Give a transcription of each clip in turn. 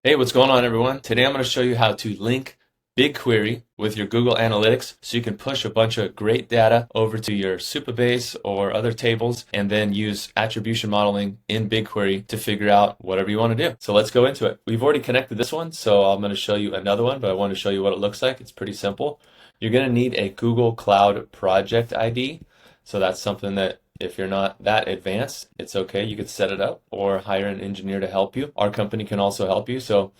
Hey, what's going on, everyone? Today I'm going to show you how to link BigQuery with your Google Analytics so you can push a bunch of great data over to your Supabase or other tables and then use attribution modeling in BigQuery to figure out whatever you want to do. So let's go into it. We've already connected this one, so I'm going to show you another one, but I want to show you what it looks like. It's pretty simple. You're going to need a Google Cloud Project ID. So that's something that if you're not that advanced, it's okay. You could set it up or hire an engineer to help you. Our company can also help you. So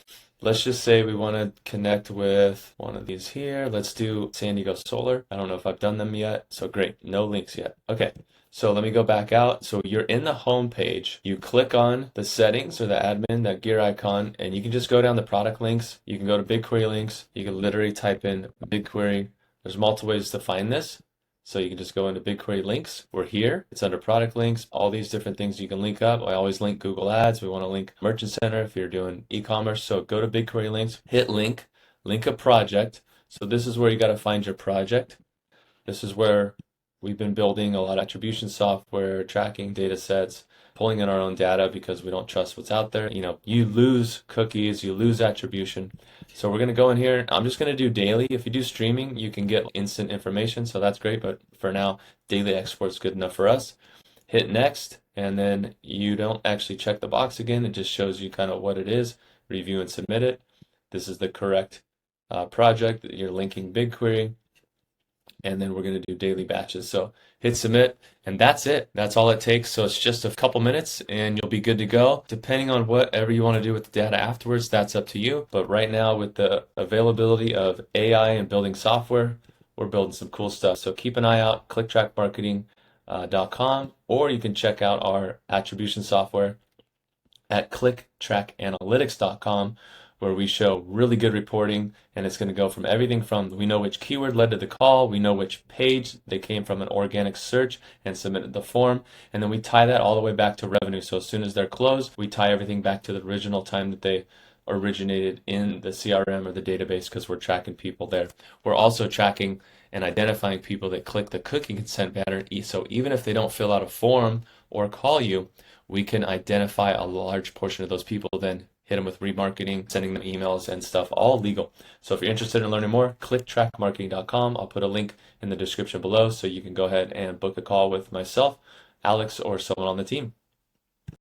let's just say we want to connect with one of these here. Let's do San Diego Solar. I don't know if I've done them yet. So great, no links yet. Okay, so let me go back out. So you're in the home page. You click on the settings or the admin, that gear icon, and you can just go down the product links. You can go to BigQuery links. You can literally type in BigQuery. There's multiple ways to find this. So you can just go into BigQuery links. We're here. It's under product links, all these different things you can link up. I always link Google Ads. We want to link Merchant Center if you're doing e-commerce. So go to BigQuery links, hit link a project. So this is where you got to find your project. This is where we've been building a lot of attribution software, tracking data sets, pulling in our own data because we don't trust what's out there. You lose cookies, you lose attribution. So we're going to go in here. I'm just going to do daily. If you do streaming, you can get instant information, so that's great. But for now, daily export is good enough for us. Hit next, and then you don't actually check the box again. It just shows you kind of what it is. Review and submit it. This is the correct project that you're linking BigQuery. And then we're going to do daily batches. So hit submit, and that's it. That's all it takes. So it's just a couple minutes and you'll be good to go. Depending on whatever you want to do with the data afterwards, that's up to you. But right now, with the availability of AI and building software, we're building some cool stuff. So keep an eye out, clicktrackmarketing.com, or you can check out our attribution software at clicktrackanalytics.com, where we show really good reporting, and it's going to go from everything from we know which keyword led to the call, we know which page they came from an organic search and submitted the form, and then we tie that all the way back to revenue. So as soon as they're closed, we tie everything back to the original time that they originated in the CRM or the database because we're tracking people there. We're also tracking and identifying people that click the cookie consent pattern. So even if they don't fill out a form or call you, we can identify a large portion of those people, then hit them with remarketing, sending them emails and stuff, all legal. So if you're interested in learning more, clicktrackmarketing.com. I'll put a link in the description below so you can go ahead and book a call with myself, Alex, or someone on the team.